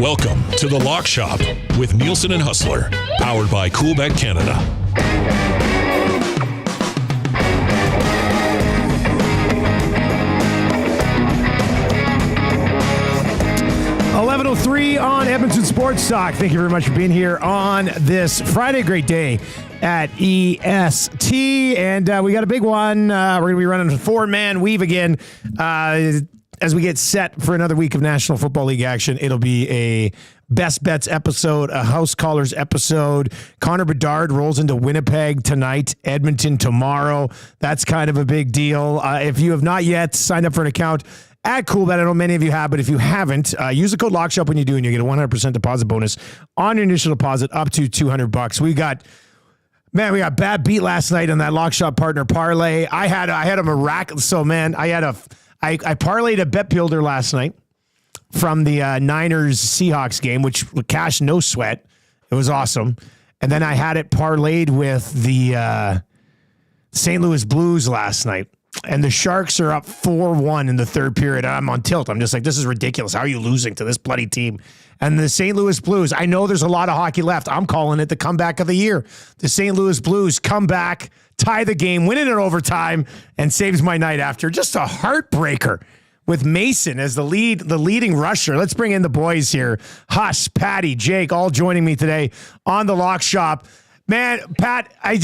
Welcome to The Lock Shop with Nielson and Hustler, powered by Coolbet Canada. .03 on Edmonton Sports Talk. Thank you very much for being here on this Friday. Great day at EST. And we got a big one. We're going to be running a four-man weave again. As we get set for another week of National Football League action, it'll be a Best Bets episode, a House Callers episode. Connor Bedard rolls into Winnipeg tonight, Edmonton tomorrow. That's kind of a big deal. If you have not yet signed up for an account at Coolbet, I know many of you have, but if you haven't, use the code LOCKSHOP when you do, and you get a 100% deposit bonus on your initial deposit up to $200. We got bad beat last night on that Lock Shop partner parlay. I had a miraculous. So man, I parlayed a bet builder last night from the Niners Seahawks game, which cash no sweat. It was awesome. And then I had it parlayed with the St. Louis Blues last night. And the Sharks are up 4-1 in the third period. I'm on tilt. I'm just like, this is ridiculous. How are you losing to this bloody team? And the St. Louis Blues, I know there's a lot of hockey left. I'm calling it the comeback of the year. The St. Louis Blues come back, tie the game, win it in overtime, and saves my night after. Just a heartbreaker with Mason as the leading rusher. Let's bring in the boys here. Hush, Patty, Jake, all joining me today on the Lock Shop. Man, Pat, I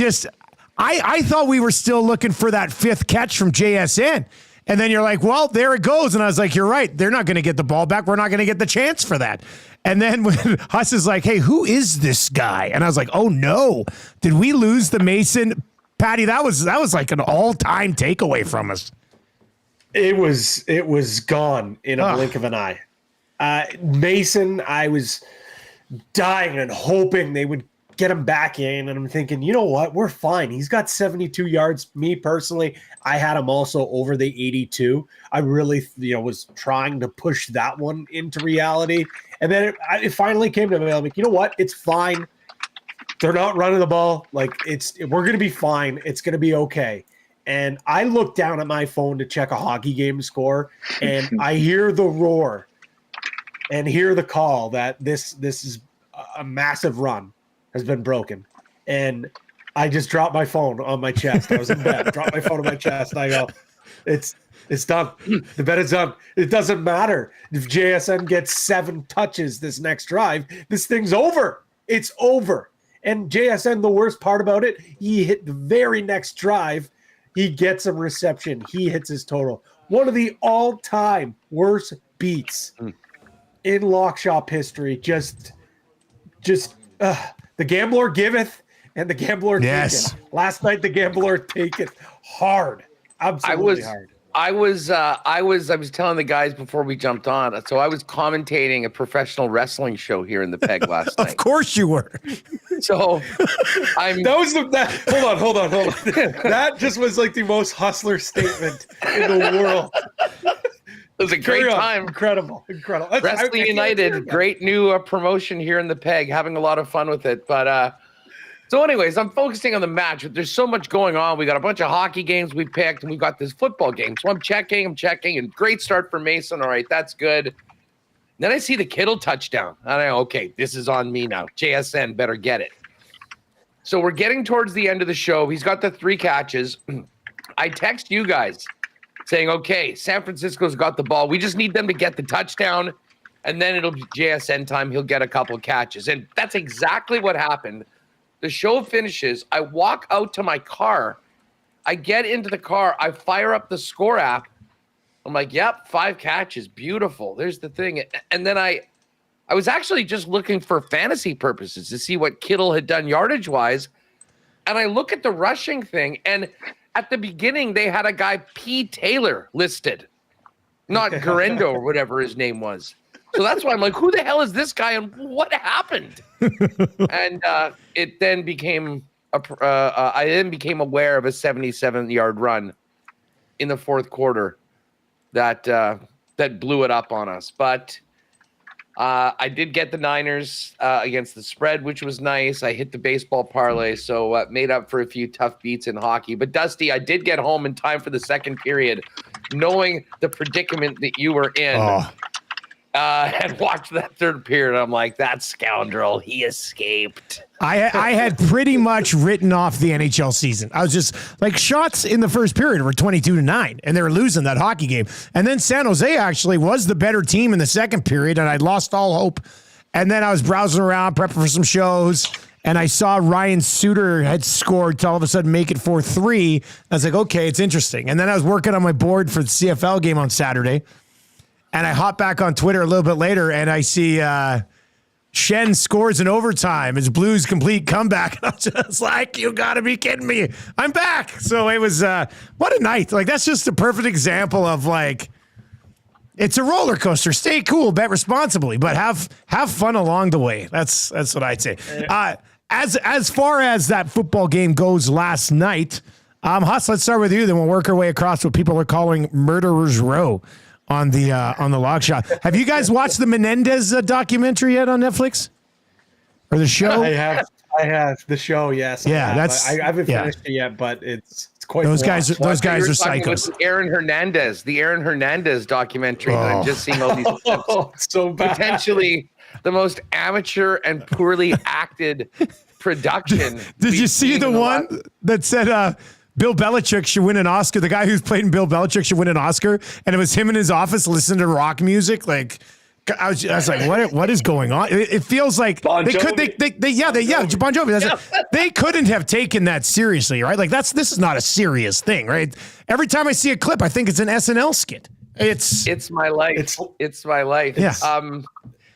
thought we were still looking for that fifth catch from JSN. And then you're like, well, there it goes. And I was like, you're right. They're not going to get the ball back. We're not going to get the chance for that. And then when Huss is like, hey, who is this guy? And I was like, oh, no. Did we lose the Mason? Patty, that was like an all-time takeaway from us. It was gone in a blink of an eye. Mason, I was dying and hoping they would get him back in, and I'm thinking, you know what? We're fine. He's got 72 yards. Me personally, I had him also over the 82. I really, was trying to push that one into reality, and then it finally came to me. I'm like, you know what? It's fine. They're not running the ball. Like we're gonna be fine. It's gonna be okay. And I look down at my phone to check a hockey game score, and I hear the roar and hear the call that this is a massive run has been broken. And I just dropped my phone on my chest. I was in bed, dropped my phone on my chest, and I go, it's done. The bet is done. It doesn't matter if JSN gets 7 touches this next drive. This thing's over. It's over. And JSN, the worst part about it, he hit the very next drive. He gets a reception. He hits his total. One of the all-time worst beats in Lock Shop history. Just the gambler giveth and the gambler taketh. Last night, the gambler taketh hard. Absolutely hard. I was telling the guys before we jumped on. So I was commentating a professional wrestling show here in the Peg last night. Of course you were. So hold on. That just was like the most hustler statement in the world. It was a great time. Incredible. Wrestling United, great new promotion here in the Peg. Having a lot of fun with it. But so anyways, I'm focusing on the match. There's so much going on. We got a bunch of hockey games we picked, and we've got this football game. So I'm checking, and great start for Mason. All right, that's good. Then I see the Kittle touchdown. And I go, okay, this is on me now. JSN better get it. So we're getting towards the end of the show. He's got the 3 catches. I text you guys saying, okay, San Francisco's got the ball. We just need them to get the touchdown, and then it'll be JSN time. He'll get a couple of catches. And that's exactly what happened. The show finishes. I walk out to my car. I get into the car. I fire up the score app. I'm like, yep, 5 catches. Beautiful. There's the thing. And then I was actually just looking for fantasy purposes to see what Kittle had done yardage-wise. And I look at the rushing thing, and at the beginning, they had a guy, P. Taylor, listed. Not Garendo or whatever his name was. So that's why I'm like, who the hell is this guy and what happened? And it then became I then became aware of a 77-yard run in the fourth quarter that blew it up on us. But I did get the Niners against the spread, which was nice. I hit the baseball parlay, so made up for a few tough beats in hockey. But Dusty, I did get home in time for the second period, knowing the predicament that you were in. And watched that third period. I'm like, that scoundrel, he escaped. I had pretty much written off the NHL season. I was just like, shots in the first period were 22-9, and they were losing that hockey game. And then San Jose actually was the better team in the second period, and I lost all hope. And then I was browsing around, prepping for some shows, and I saw Ryan Suter had scored to all of a sudden make it 4-3. I was like, okay, it's interesting. And then I was working on my board for the CFL game on Saturday. And I hop back on Twitter a little bit later, and I see Shen scores in overtime. His Blues complete comeback. And I'm just like, you got to be kidding me. I'm back. So it was, what a night. Like, that's just a perfect example of, like, it's a roller coaster. Stay cool, bet responsibly, but have fun along the way. That's what I'd say. As far as that football game goes last night, Huss, let's start with you. Then we'll work our way across what people are calling Murderer's Row on the Log Shop. Have you guys watched the Menendez documentary yet on Netflix or the show? I have the show. Yes. Yeah, I haven't finished it yet, but it's quite. Those guys are psychos. The Aaron Hernandez documentary that I'm just seeing all these clips. So bad. Potentially the most amateur and poorly acted production. Did you see the one that said Bill Belichick should win an Oscar? The guy who's playing Bill Belichick should win an Oscar, and it was him in his office listening to rock music. Like, I was like, what is going on? It feels like Bon Jovi. Bon Jovi. They couldn't have taken that seriously, right? Like, this is not a serious thing, right? Every time I see a clip, I think it's an SNL skit. It's my life. It's my life. Yeah.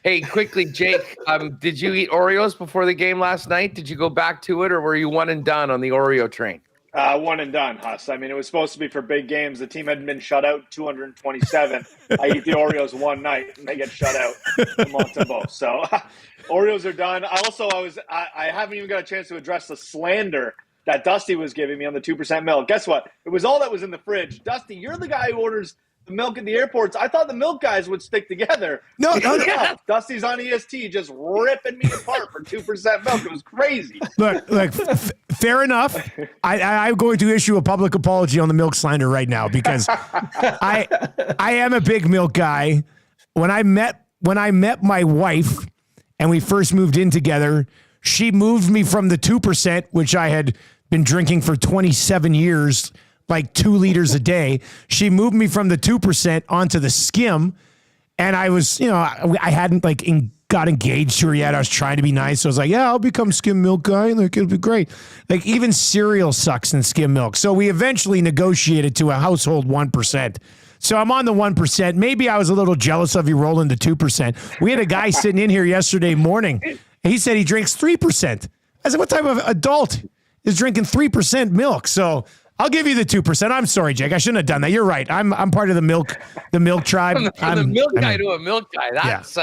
Hey, quickly, Jake, did you eat Oreos before the game last night? Did you go back to it, or were you one and done on the Oreo train? One and done, Huss. I mean, it was supposed to be for big games. The team hadn't been shut out 227. I eat the Oreos one night, and they get shut out a month to both. So Oreos are done. I haven't even got a chance to address the slander that Dusty was giving me on the 2% milk. Guess what? It was all that was in the fridge. Dusty, you're the guy who orders the milk at the airports. I thought the milk guys would stick together. No. Dusty's on EST just ripping me apart for 2% milk. It was crazy. Look, fair enough. I'm going to issue a public apology on the milk slander right now because I am a big milk guy. When I met my wife and we first moved in together, she moved me from the 2%, which I had been drinking for 27 years, like 2 liters a day. She moved me from the 2% onto the skim. And I was, I hadn't got engaged to her yet. I was trying to be nice. So I was like, yeah, I'll become skim milk guy. Like, it'll be great. Like, even cereal sucks in skim milk. So we eventually negotiated to a household 1%. So I'm on the 1%. Maybe I was a little jealous of you rolling the 2%. We had a guy sitting in here yesterday morning. And he said he drinks 3%. I said, what type of adult is drinking 3% milk? So I'll give you the 2%. I'm sorry, Jake. I shouldn't have done that.'re right. I'm part of the milk tribe. From the milk guy to a milk guy. That's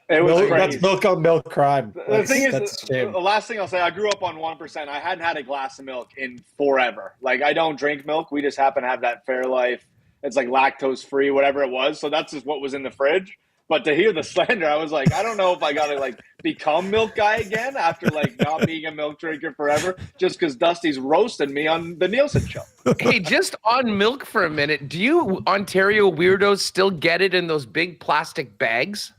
it was that's milk on milk crime. The thing is, the last thing I'll say, I grew up on 1%. I hadn't had a glass of milk in forever. Like, I don't drink milk. We just happen to have that Fairlife. It's like lactose free, whatever it was. So that's just what was in the fridge. But to hear the slander, I was like, I don't know if I got to become milk guy again after not being a milk drinker forever, just because Dusty's roasting me on the Nielsen show. Hey, just on milk for a minute. Do you Ontario weirdos still get it in those big plastic bags?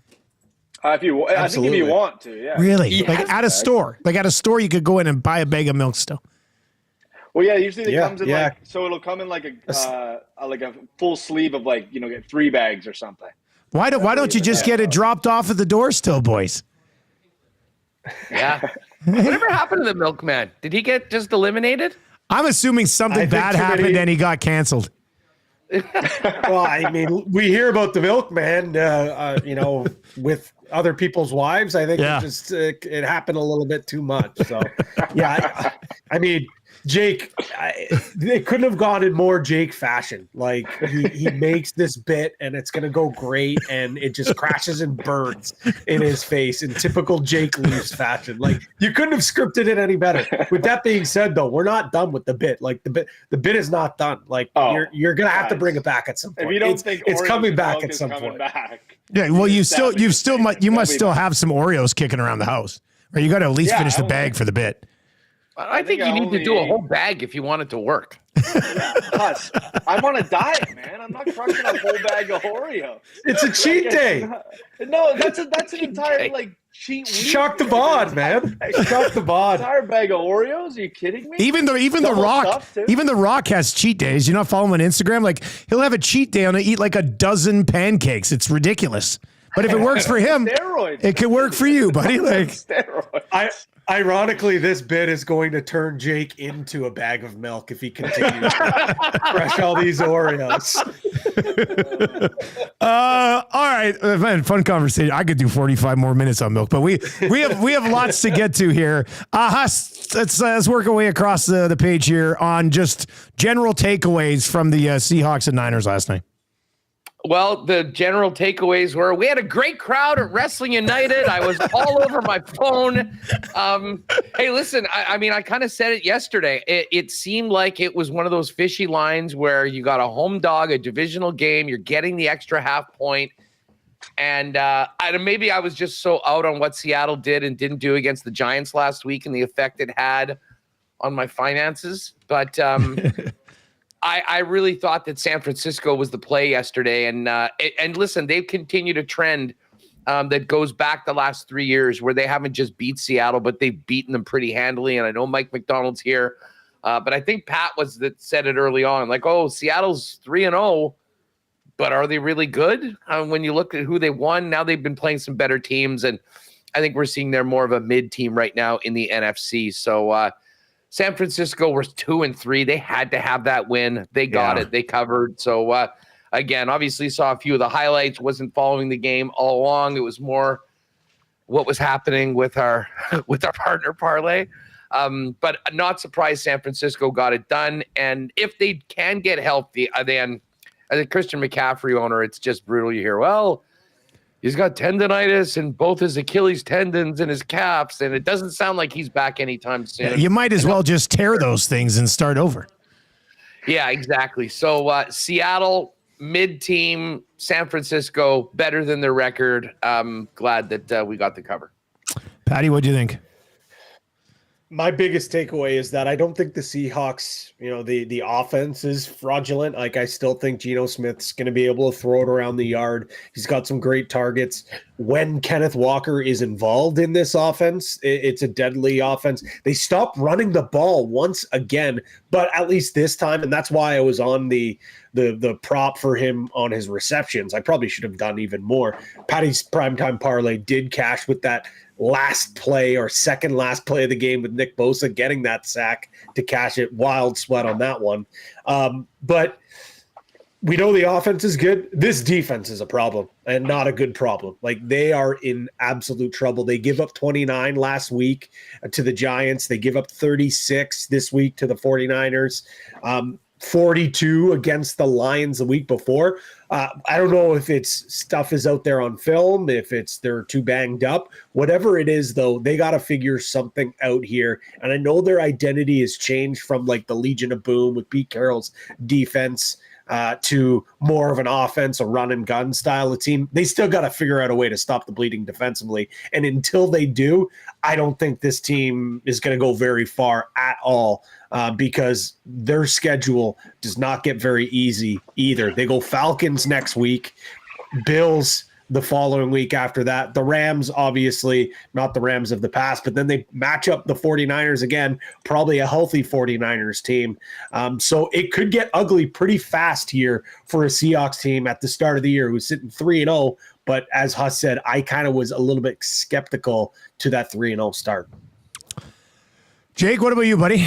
I think if you want to, yeah. Really? Yes. Like at a store? Like at a store, you could go in and buy a bag of milk still. Well, yeah, usually it comes in so it'll come in like a full sleeve of get 3 bags or something. Why don't you just get it dropped off at the door still, boys? Yeah. Whatever happened to the milkman? Did he get just eliminated? I'm assuming something bad happened and he got canceled. Well, I mean, we hear about the milkman, with other people's wives. I think it happened a little bit too much. So, yeah, I mean, Jake, it couldn't have gone in more Jake fashion. Like he makes this bit and it's going to go great and it just crashes and burns in his face in typical Jake Leafs fashion. Like you couldn't have scripted it any better. With that being said, though, we're not done with the bit. Like the bit is not done. Like you're going to have to bring it back at some point. If you don't think it's coming back milk at is some coming point. back, Yeah, well, you must still have some Oreos kicking around the house, or you got to at least finish the bag for the bit. I think you need to do a whole bag if you want it to work. Plus, I'm on a diet, man. I'm not crushing a whole bag of Oreos. It's a cheat day. No, that's an entire cheat week. Shock the bod, man. Shock the bod. Entire bag of Oreos? Are you kidding me? Even the Rock has cheat days. You not follow him on Instagram? Like he'll have a cheat day and he'll eat like a dozen pancakes. It's ridiculous. But if it works for him, it could work for you, buddy. Like steroids. Ironically, this bit is going to turn Jake into a bag of milk if he continues to crush all these Oreos. All right, man, fun conversation. I could do 45 more minutes on milk, but we have lots to get to here. Let's work our way across the page here on just general takeaways from the Seahawks and Niners last night. Well, the general takeaways were we had a great crowd at Wrestling United. I was all over my phone. Hey, listen, I mean, I kind of said it yesterday. It seemed like it was one of those fishy lines where you got a home dog, a divisional game, you're getting the extra half point. And maybe I was just so out on what Seattle did and didn't do against the Giants last week and the effect it had on my finances. But I really thought that San Francisco was the play yesterday. And listen, they've continued a trend that goes back the last 3 years where they haven't just beat Seattle, but they've beaten them pretty handily. And I know Mike McDonald's here, but I think Pat was that said it early on, like, oh, Seattle's 3-0, but are they really good? When you look at who they won, now they've been playing some better teams. And I think we're seeing they're more of a mid team right now in the NFC. So, San Francisco was 2-3. They had to have that win. They got it. They covered. So, again, obviously saw a few of the highlights. Wasn't following the game all along. It was more what was happening with our partner parlay. But not surprised San Francisco got it done. And if they can get healthy, then as a Christian McCaffrey owner, it's just brutal. You hear, well, he's got tendonitis in both his Achilles tendons and his calves, and it doesn't sound like he's back anytime soon. Yeah, you might as well just tear those things and start over. Yeah, exactly. So Seattle, mid-team, San Francisco, better than their record. Glad that we got the cover. Patty, what do you think? My biggest takeaway is that I don't think the Seahawks, the offense is fraudulent. Like, I still think Geno Smith's going to be able to throw it around the yard. He's got some great targets. When Kenneth Walker is involved in this offense, it's a deadly offense. They stopped running the ball once again, but at least this time, and that's why I was on the prop for him on his receptions. I probably should have done even more. Patty's primetime parlay did cash with that last play or second last play of the game with Nick Bosa getting that sack to cash it. Wild sweat on that one. But we know the offense is good. This defense is a problem and not a good problem. Like, they are in absolute trouble. They give up 29 last week to the Giants. They give up 36 this week to the 49ers. 42 against the Lions the week before. I don't know if it's stuff is out there on film, if they're too banged up. Whatever it is, though, they got to figure something out here. And I know their identity has changed from like the Legion of Boom with Pete Carroll's defense to more of an offense, a run and gun style of team. They still got to figure out a way to stop the bleeding defensively. And until they do, I don't think this team is going to go very far at all because their schedule does not get very easy either. They go Falcons next week, Bills the following week after that. The Rams, obviously, not the Rams of the past, but then they match up the 49ers again, probably a healthy 49ers team. So it could get ugly pretty fast here for a Seahawks team at the start of the year who's sitting 3-0. But as Huss said, I kind of was a little bit skeptical to that 3-0 start. Jake, what about you, buddy?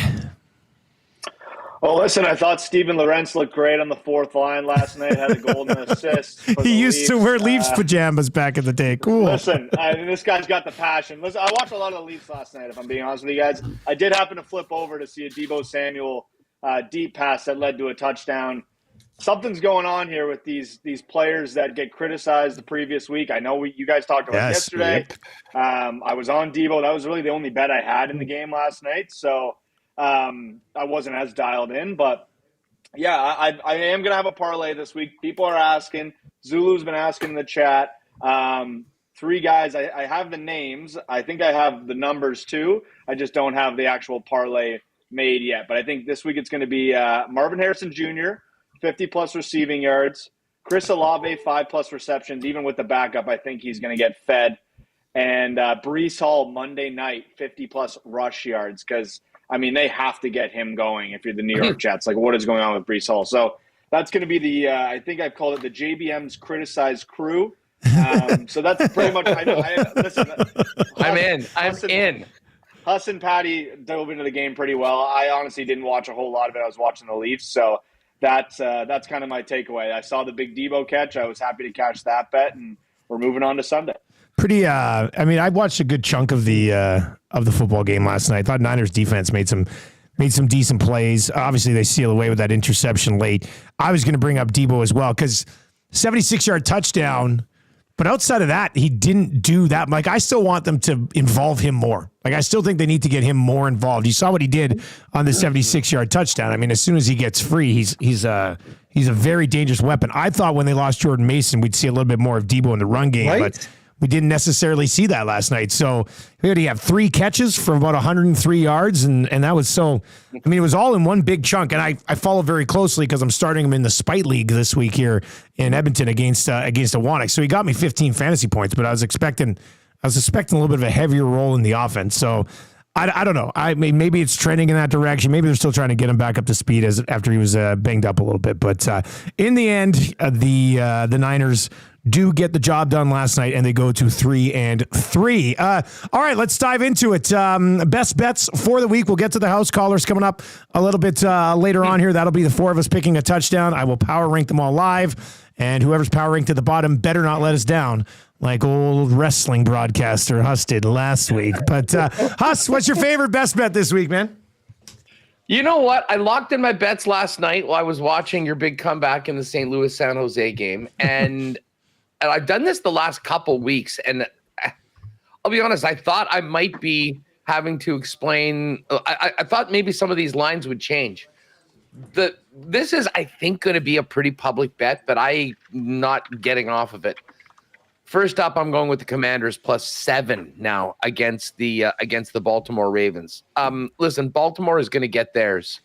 Well, listen, I thought Steven Lorentz looked great on the fourth line last night. Had a goal and an assist. He used to wear Leafs pajamas back in the day. Cool. Listen, this guy's got the passion. Listen, I watched a lot of the Leafs last night, if I'm being honest with you guys. I did happen to flip over to see a Deebo Samuel deep pass that led to a touchdown. Something's going on here with these players that get criticized the previous week. I know you guys talked about it yesterday. Yep. I was on Deebo. That was really the only bet I had in the game last night. So I wasn't as dialed in, but yeah, I am going to have a parlay this week. People are asking. Zulu's been asking in the chat. 3 guys. I have the names. I think I have the numbers too. I just don't have the actual parlay made yet. But I think this week it's going to be Marvin Harrison Jr., 50-plus receiving yards. Chris Olave, 5-plus receptions. Even with the backup, I think he's going to get fed. And Breece Hall, Monday night, 50-plus rush yards because they have to get him going if you're the New York Jets. Like, what is going on with Breece Hall? So that's going to be the I think I've called it the JBM's criticized crew. So that's pretty much. Listen, I'm in. Huss and Patty dove into the game pretty well. I honestly didn't watch a whole lot of it. I was watching the Leafs, so that's kind of my takeaway. I saw the big Deebo catch. I was happy to catch that bet, and we're moving on to Sunday. Pretty. I watched a good chunk of the football game last night. I thought Niners defense made some decent plays. Obviously, they seal away with that interception late. I was going to bring up Deebo as well because 76-yard touchdown. But outside of that, he didn't do that. Like, I still want them to involve him more. Like, I still think they need to get him more involved. You saw what he did on the 76-yard touchdown. As soon as he gets free, he's a very dangerous weapon. I thought when they lost Jordan Mason, we'd see a little bit more of Deebo in the run game, right? But we didn't necessarily see that last night. So he had 3 catches for about 103 yards, and that was so. It was all in one big chunk. And I follow very closely because I'm starting him in the Spite League this week here in Edmonton against Awanek. So he got me 15 fantasy points, but I was expecting a little bit of a heavier role in the offense. So I don't know. Maybe it's trending in that direction. Maybe they're still trying to get him back up to speed after he was banged up a little bit. But in the end, the Niners do get the job done last night, and they go to 3-3. All right, let's dive into it. Best bets for the week. We'll get to the house callers coming up a little bit later on here. That'll be the 4 of us picking a touchdown. I will power rank them all live, and whoever's power ranked at the bottom better not let us down like old wrestling broadcaster Huss did last week. But Huss, what's your favorite best bet this week, man? You know what? I locked in my bets last night while I was watching your big comeback in the St. Louis-San Jose game, and I've done this the last couple weeks, and I'll be honest, I thought I might be having to explain. I thought maybe some of these lines would change. This is, I think, going to be a pretty public bet, but I'm not getting off of it. First up, I'm going with the Commanders +7 now against the Baltimore Ravens. Listen, Baltimore is going to get theirs.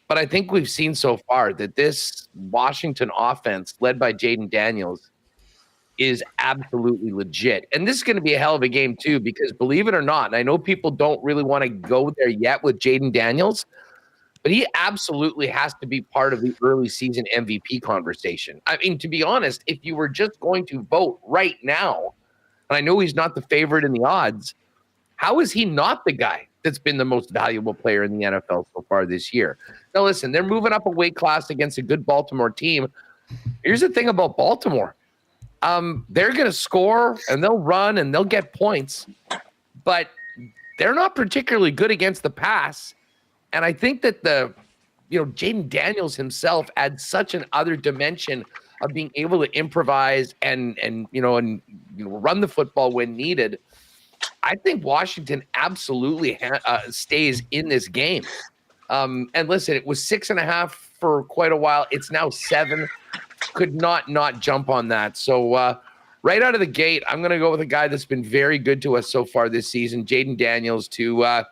But I think we've seen so far that this Washington offense, led by Jaden Daniels, is absolutely legit. And this is going to be a hell of a game, too, because believe it or not, and I know people don't really want to go there yet with Jaden Daniels, but he absolutely has to be part of the early season MVP conversation. To be honest, if you were just going to vote right now, and I know he's not the favorite in the odds, how is he not the guy that's been the most valuable player in the NFL so far this year? Now, listen, they're moving up a weight class against a good Baltimore team. Here's the thing about Baltimore. They're going to score, and they'll run, and they'll get points, but they're not particularly good against the pass. And I think that Jaden Daniels himself adds such an other dimension of being able to improvise and run the football when needed. I think Washington absolutely stays in this game. And listen, it was 6.5 for quite a while. It's now 7. Could not jump on that. So right out of the gate, I'm going to go with a guy that's been very good to us so far this season, Jaden Daniels, to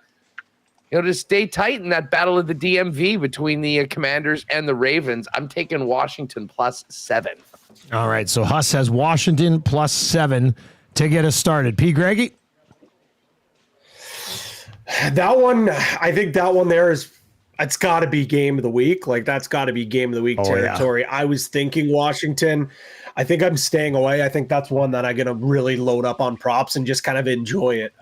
stay tight in that battle of the DMV between the Commanders and the Ravens. I'm taking Washington +7. All right, so Huss has Washington +7 to get us started. P. Greggy? That one, I think that one there is, it's got to be game of the week. Like, that's got to be game of the week territory. Yeah. I was thinking Washington. I think I'm staying away. I think that's one that I'm going to really load up on props and just kind of enjoy it.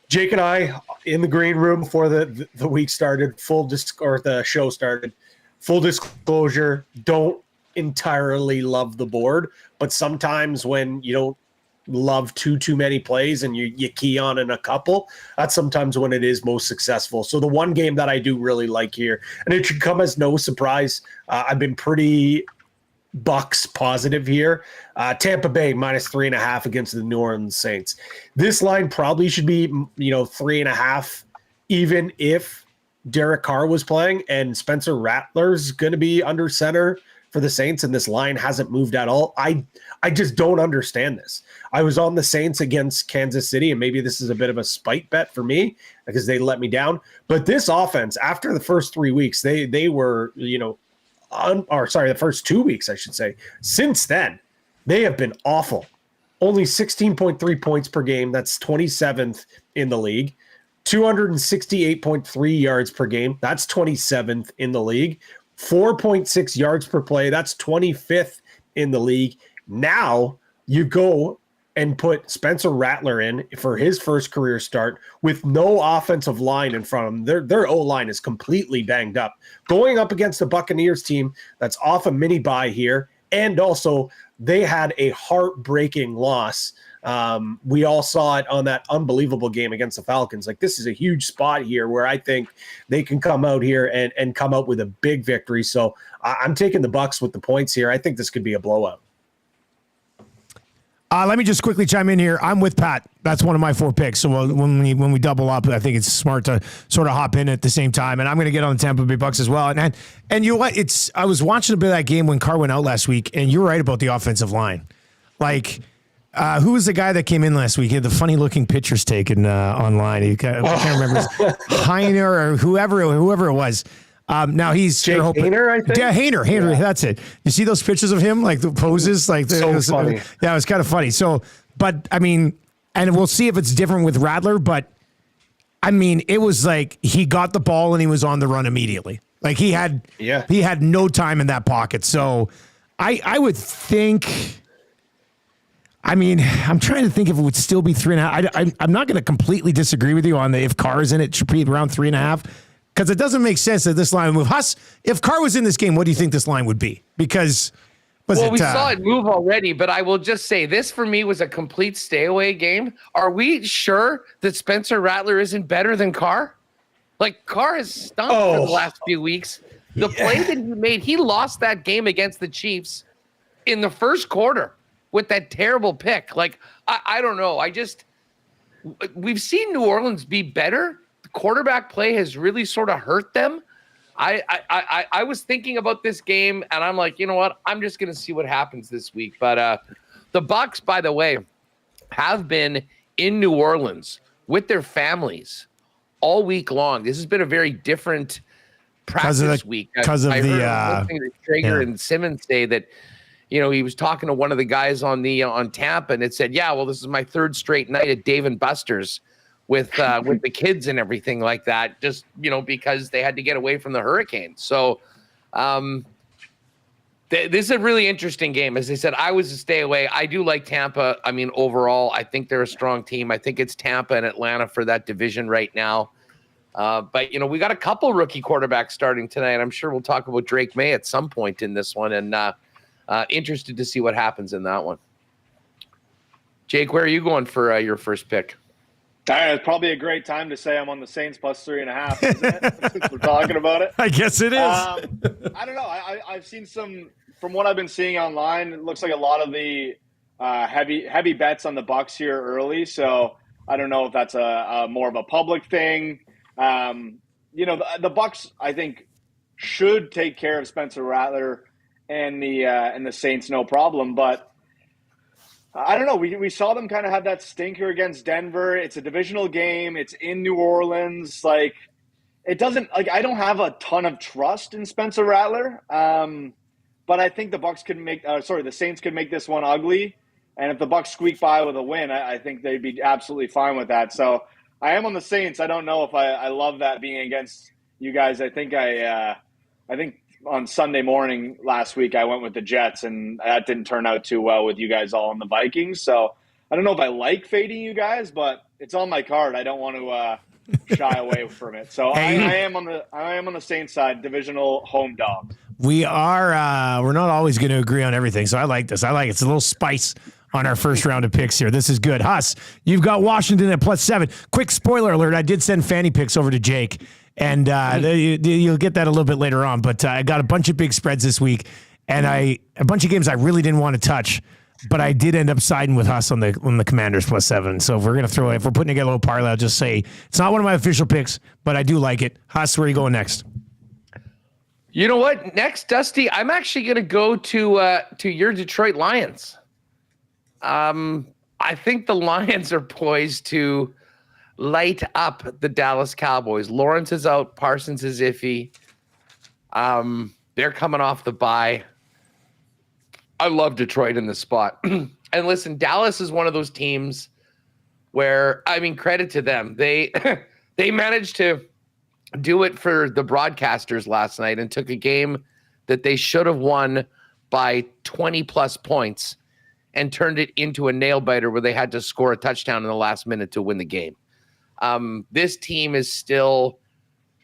Jake and I in the green room before the week started, the show started. Full disclosure, don't entirely love the board, but sometimes when you don't love too many plays and you key on in a couple, that's sometimes when it is most successful. So the one game that I do really like here, and it should come as no surprise, I've been pretty Bucks positive here. Tampa Bay -3.5 against the New Orleans Saints. This line probably should be 3.5, even if Derek Carr was playing, and Spencer Rattler's going to be under center for the Saints, and this line hasn't moved at all. I just don't understand this. I was on the Saints against Kansas City, and maybe this is a bit of a spite bet for me because they let me down. But this offense, after the first 3 weeks, they were, the first 2 weeks, I should say. Since then, they have been awful. Only 16.3 points per game. That's 27th in the league. 268.3 yards per game. That's 27th in the league. 4.6 yards per play. That's 25th in the league. Now you go and put Spencer Rattler in for his first career start with no offensive line in front of him. Their O-line is completely banged up. Going up against the Buccaneers team that's off a mini bye here, and also they had a heartbreaking loss. We all saw it on that unbelievable game against the Falcons. Like, this is a huge spot here where I think they can come out here and come out with a big victory. So I'm taking the Bucks with the points here. I think this could be a blowout. Let me just quickly chime in here. I'm with Pat. That's one of my 4 picks. So when we double up, I think it's smart to sort of hop in at the same time. And I'm going to get on the Tampa Bay Bucks as well. And you know what? I was watching a bit of that game when Carr went out last week, and you're right about the offensive line. Like, who was the guy that came in last week? He had the funny looking pictures taken online. I can't remember. Heiner or whoever it was. Now he's Jake Haener, I think. Yeah, Haener. Yeah. That's it. You see those pictures of him, like the poses, like funny. Yeah, it was kind of funny. So, but I mean, and we'll see if it's different with Rattler. But I mean, it was like he got the ball and he was on the run immediately. Like he had no time in that pocket. So, I would think. I mean, I'm trying to think if it would still be 3.5. I'm not going to completely disagree with you on if Carr is in it, should be around 3.5. Because it doesn't make sense that this line would move. Huss, if Carr was in this game, what do you think this line would be? Because we saw it move already, but I will just say this for me was a complete stay away game. Are we sure that Spencer Rattler isn't better than Carr? Like, Carr has stunk for the last few weeks. The play that he made, he lost that game against the Chiefs in the first quarter with that terrible pick. Like, I don't know. We've seen New Orleans be better. Quarterback play has really sort of hurt them. I was thinking about this game, and I'm like, you know what? I'm just going to see what happens this week. But the Bucs, by the way, have been in New Orleans with their families all week long. This has been a very different practice week. Because of listening to Traeger and Simmons say that, he was talking to one of the guys on Tampa, and it said, yeah, well, this is my 3rd straight night at Dave & Buster's with the kids and everything like that, just, because they had to get away from the hurricane. So this is a really interesting game. As I said, I was a stay away. I do like Tampa. I mean, overall, I think they're a strong team. I think it's Tampa and Atlanta for that division right now. But, we got a couple rookie quarterbacks starting tonight. I'm sure we'll talk about Drake May at some point in this one, and interested to see what happens in that one. Jake, where are you going for your first pick? It's probably a great time to say I'm on the Saints plus 3.5, isn't it? Since we're talking about it. I guess it is. I don't know. I've seen from what I've been seeing online, it looks like a lot of the heavy bets on the Bucs here early. So I don't know if that's a more of a public thing. The Bucs, I think, should take care of Spencer Rattler and the Saints no problem. But I don't know. We saw them kind of have that stinker against Denver. It's a divisional game. It's in New Orleans. Like, it doesn't, like, I don't have a ton of trust in Spencer Rattler. But I think the Saints could make this one ugly. And if the Bucs squeak by with a win, I think they'd be absolutely fine with that. So I am on the Saints. I don't know if I love that being against you guys. I think on Sunday morning last week, I went with the Jets, and that didn't turn out too well with you guys all on the Vikings. So I don't know if I like fading you guys, but it's on my card. I don't want to shy away from it. So Hey. I am on the Saints side, divisional home dogs. We are. We're not always going to agree on everything, so I like this. I like it. It's a little spice on our first round of picks here. This is good. Huss, you've got Washington at +7. Quick spoiler alert: I did send fanny picks over to Jake, and you'll get that a little bit later on. But I got a bunch of big spreads this week, and a bunch of games I really didn't want to touch. But I did end up siding with Huss on the Commanders +7. So if we're putting together a little parlay, I'll just say it's not one of my official picks, but I do like it. Huss, where are you going next? You know what? Next, Dusty, I'm actually going to go to your Detroit Lions. I think the Lions are poised to light up the Dallas Cowboys. Lawrence is out. Parsons is iffy. They're coming off the bye. I love Detroit in this spot. And listen, Dallas is one of those teams where, I mean, credit to them. They managed to do it for the broadcasters last night and took a game that they should have won by 20 plus points and turned it into a nail biter where they had to score a touchdown in the last minute to win the game. This team is still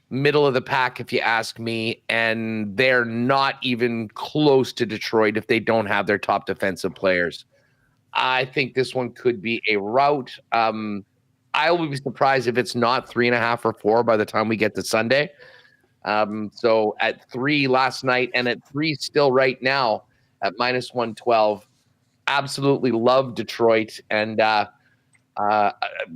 middle of the pack, if you ask me, and they're not even close to Detroit if they don't have their top defensive players. I think this one could be a rout. I will be surprised if it's not 3.5 or 4 by the time we get to Sunday. So at 3 last night and at 3 still right now at -112. Absolutely love Detroit. And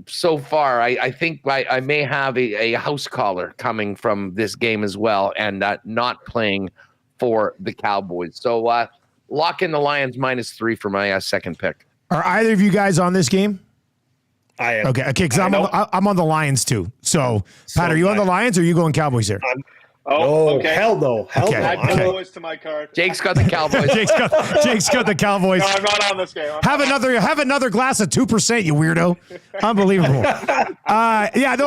so far, I think I may have a house caller coming from this game as well and not playing for the Cowboys. So lock in the Lions -3 for my second pick. Are either of you guys on this game? I am. Okay, because I'm on the Lions too. So, Pat, are you on the Lions or are you going Cowboys here? Okay. Hell no. Hell Okay. no. Add I'm Cowboys to my card. Jake's got the Cowboys. Jake's got the Cowboys. No, I'm not on this game. Have another glass of 2%, you weirdo. Unbelievable.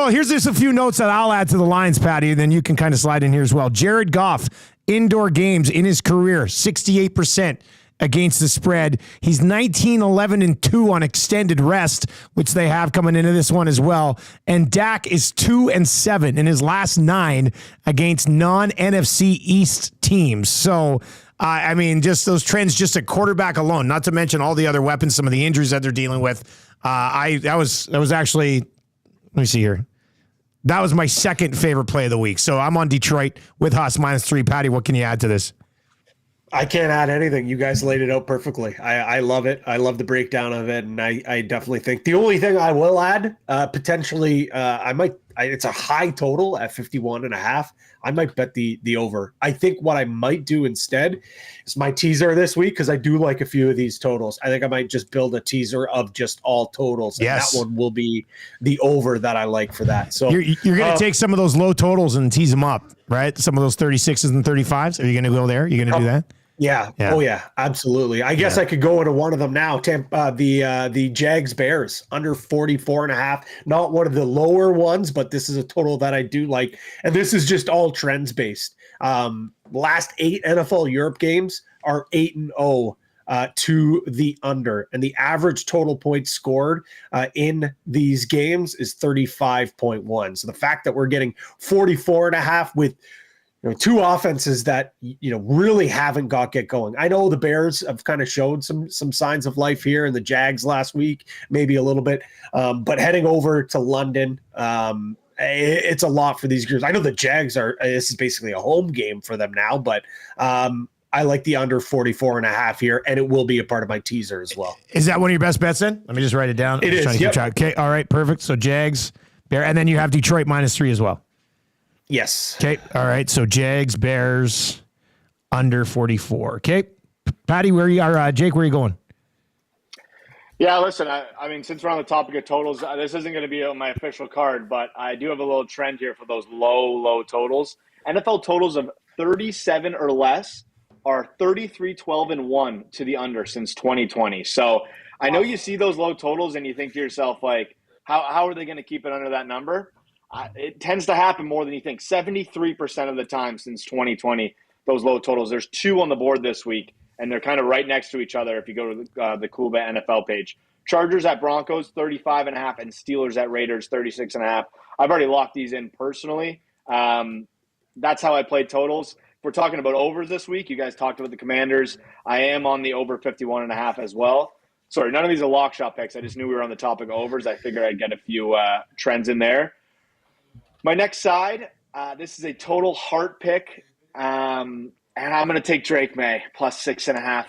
Here's just a few notes that I'll add to the Lions, Patty, and then you can kind of slide in here as well. Jared Goff, indoor games in his career, 68% against the spread. He's 19-11-2 on extended rest, which they have coming into this one as well. And Dak is 2-7 in his last 9 against non-NFC East teams. So, I mean, just those trends, just at quarterback alone, not to mention all the other weapons, some of the injuries that they're dealing with. That was actually, let me see here. That was my second favorite play of the week. So I'm on Detroit with Haas -3. Patty, what can you add to this? I can't add anything. You guys laid it out perfectly. I love it. I love the breakdown of it. And I definitely think the only thing I will add, potentially, it's a high total at 51.5. I might bet the over. I think what I might do instead is my teaser this week, because I do like a few of these totals. I think I might just build a teaser of just all totals. And Yes. that one will be the over that I like for that. So You're going to take some of those low totals and tease them up, right? Some of those 36s and 35s. Are you going to go there? You're going to do that? Yeah. Oh yeah, absolutely. I guess I could go into one of them now. The Jags Bears under 44.5. Not one of the lower ones, but this is a total that I do like. And this is just all trends based. Last 8 NFL Europe games are 8-0 to the under, and the average total points scored in these games is 35.1. So the fact that we're getting 44.5 with two offenses that really haven't get going. I know the Bears have kind of showed some signs of life here, and the Jags last week maybe a little bit, but heading over to London, it's a lot for these groups. I know the Jags this is basically a home game for them now, but I like the under 44.5 here, and it will be a part of my teaser as well. Is that one of your best bets then? Let me just write it down. It is. Yep. Okay. All right. Perfect. So Jags, Bear, and then you have Detroit -3 as well. Yes. Okay. All right. So Jags, Bears, under 44. Okay. Patty, where you are? Jake, where are you going? Yeah, listen, I mean, since we're on the topic of totals, this isn't going to be on my official card, but I do have a little trend here for those low totals. NFL totals of 37 or less are 33-12-1 to the under since 2020. So I know you see those low totals and you think to yourself, like, how are they going to keep it under that number? It tends to happen more than you think. 73% of the time since 2020, those low totals. There's 2 on the board this week, and they're kind of right next to each other if you go to the Coolbet NFL page. Chargers at Broncos, 35.5, and Steelers at Raiders, 36.5. I've already locked these in personally. That's how I played totals. If we're talking about overs this week, you guys talked about the Commanders. I am on the over 51.5 as well. Sorry, none of these are lock shot picks. I just knew we were on the topic of overs. I figured I'd get a few trends in there. My next side, this is a total heart pick. And I'm going to take Drake May plus 6.5.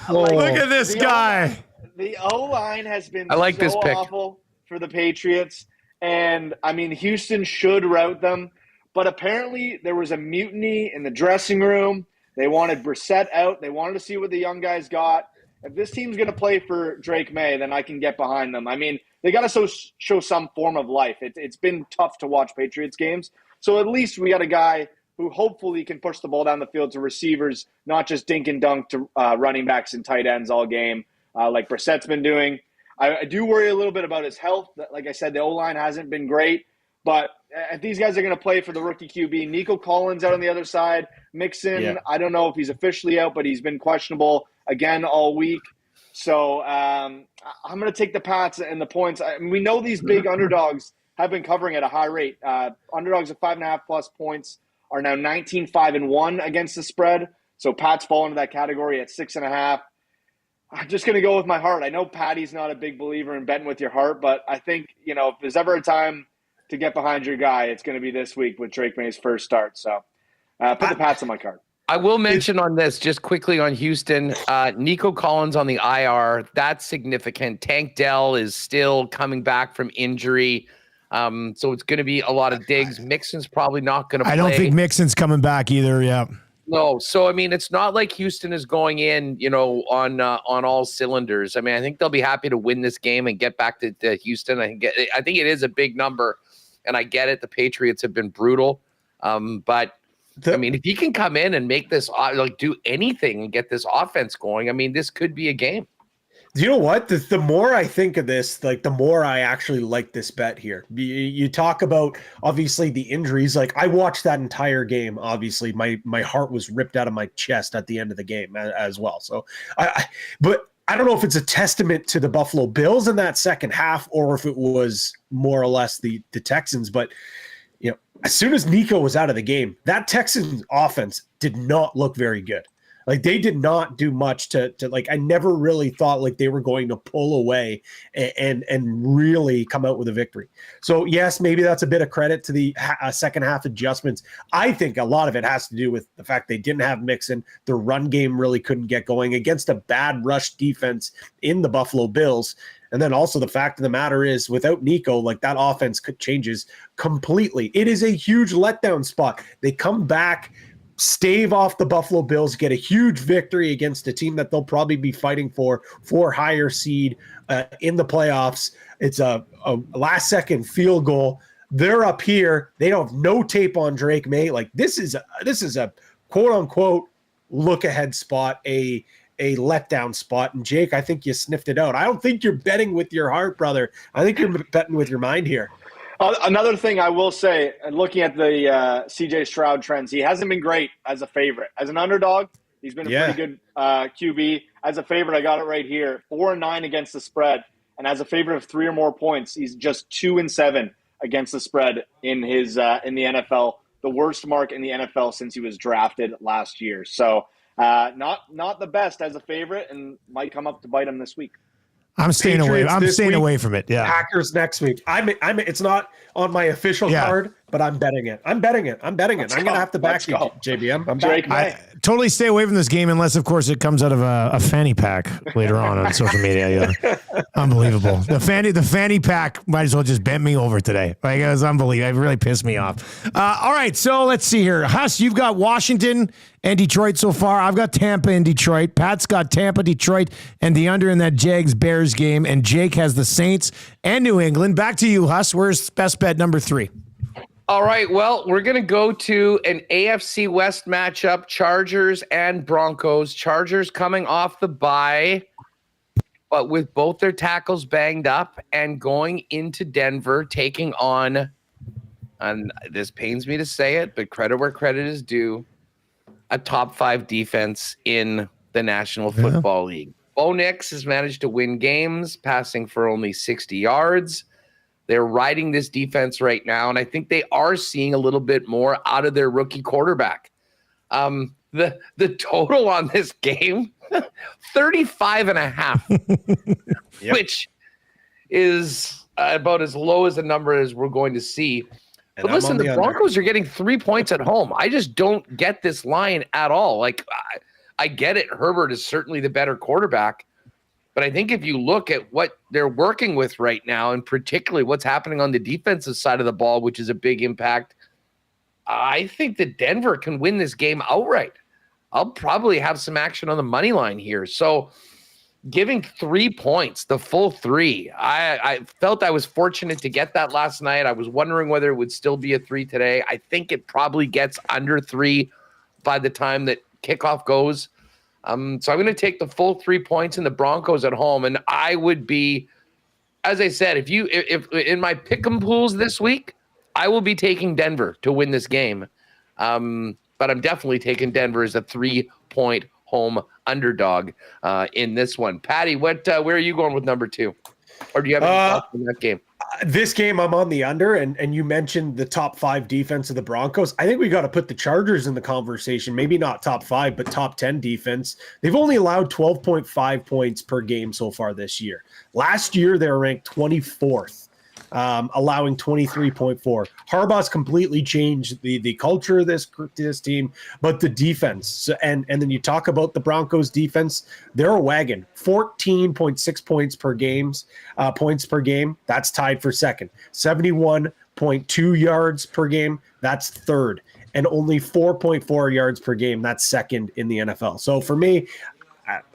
Look at this guy. The O-line has been I like so this pick. awful for the Patriots. And, I mean, Houston should rout them. But apparently there was a mutiny in the dressing room. They wanted Brissett out. They wanted to see what the young guys got. If this team's going to play for Drake May, then I can get behind them. I mean, they got to show some form of life. It's been tough to watch Patriots games. So at least we got a guy who hopefully can push the ball down the field to receivers, not just dink and dunk to running backs and tight ends all game like Brissett's been doing. I do worry a little bit about his health. Like I said, the O-line hasn't been great. But if these guys are going to play for the rookie QB, Nico Collins out on the other side, Mixon, I don't know if he's officially out, but he's been questionable again all week. So I'm going to take the Pats and the points. We know these big underdogs have been covering at a high rate. Underdogs of 5.5 plus points are now 19-5-1 against the spread. So Pats fall into that category at 6.5. I'm just going to go with my heart. I know Patty's not a big believer in betting with your heart, but I think, if there's ever a time to get behind your guy, it's going to be this week with Drake May's first start. So put the Pats on my card. I will mention on this just quickly on Houston, Nico Collins on the IR. That's significant. Tank Dell is still coming back from injury. So it's going to be a lot of digs. Mixon's probably not going to play. I don't think Mixon's coming back either. Yeah. No. So, I mean, it's not like Houston is going in, on all cylinders. I mean, I think they'll be happy to win this game and get back to Houston. I think it is a big number, and I get it. The Patriots have been brutal. But I mean, if he can come in and make this, do anything and get this offense going, I mean, this could be a game. You know what? The more I think of this, the more I actually like this bet here. You talk about, obviously, the injuries. I watched that entire game. Obviously, my heart was ripped out of my chest at the end of the game as well. So, but I don't know if it's a testament to the Buffalo Bills in that second half or if it was more or less the Texans. But, as soon as Nico was out of the game, that Texans offense did not look very good. They did not do much to I never really thought they were going to pull away and really come out with a victory. So yes, maybe that's a bit of credit to the second half adjustments. I think a lot of it has to do with the fact they didn't have Mixon. The run game really couldn't get going against a bad rush defense in the Buffalo Bills. And then also the fact of the matter is without Nico, that offense changes completely. It is a huge letdown spot. They come back, stave off the Buffalo Bills, get a huge victory against a team that they'll probably be fighting for higher seed in the playoffs. It's a last-second field goal. They're up here. They don't have no tape on Drake May. This is a quote-unquote look-ahead spot, a letdown spot. And Jake, I think you sniffed it out. I don't think you're betting with your heart, brother. I think you're betting with your mind here. Another thing I will say, looking at the CJ Stroud trends, he hasn't been great as a favorite. As an underdog, he's been a pretty good QB. As a favorite, I got it right here, 4-9 against the spread. And as a favorite of 3 or more points, he's just 2-7 against the spread in his in the NFL. The worst mark in the NFL since he was drafted last year. So not the best as a favorite, and might come up to bite him this week. I'm staying away. I'm staying away from it. Yeah. Packers next week. It's not on my official card, but I'm betting it. I'm betting it. I'm going to have to back you, JBM. I'm back. I totally stay away from this game unless, of course, it comes out of a fanny pack later on social media. Yeah. Unbelievable. The fanny pack might as well just bent me over today. It was unbelievable. It really pissed me off. All right, so let's see here. Huss, you've got Washington and Detroit so far. I've got Tampa and Detroit. Pat's got Tampa, Detroit, and the under in that Jags-Bears game. And Jake has the Saints and New England. Back to you, Huss. Where's best bet number 3? All right, well, we're going to go to an AFC West matchup, Chargers and Broncos. Chargers coming off the bye, but with both their tackles banged up and going into Denver, taking on, and this pains me to say it, but credit where credit is due, a top 5 defense in the National Football League. Bo Nix has managed to win games, passing for only 60 yards. They're riding this defense right now, and I think they are seeing a little bit more out of their rookie quarterback. The total on this game, 35.5, which is about as low as the number as we're going to see. But listen, the Broncos are getting 3 points at home. I just don't get this line at all. Like, I get it. Herbert is certainly the better quarterback. But I think if you look at what they're working with right now, and particularly what's happening on the defensive side of the ball, which is a big impact, I think that Denver can win this game outright. I'll probably have some action on the money line here. So giving 3 points, the full 3, I felt I was fortunate to get that last night. I was wondering whether it would still be a 3 today. I think it probably gets under 3 by the time that kickoff goes. So I'm going to take the full 3 points in the Broncos at home. And I would be, as I said, if in my pick'em pools this week, I will be taking Denver to win this game. But I'm definitely taking Denver as a 3-point home underdog in this one. Patty, where are you going with number 2? Or do you have any thoughts on that game? This game, I'm on the under, and you mentioned the top 5 defense of the Broncos. I think we got to put the Chargers in the conversation. Maybe not top 5, but top 10 defense. They've only allowed 12.5 points per game so far this year. Last year, they were ranked 24th, allowing 23.4. Harbaugh's completely changed the culture of this team, but the defense. And then you talk about the Broncos defense, they're a wagon. 14.6 points per game. That's tied for second. 71.2 yards per game. That's third. And only 4.4 yards per game. That's second in the NFL. So for me,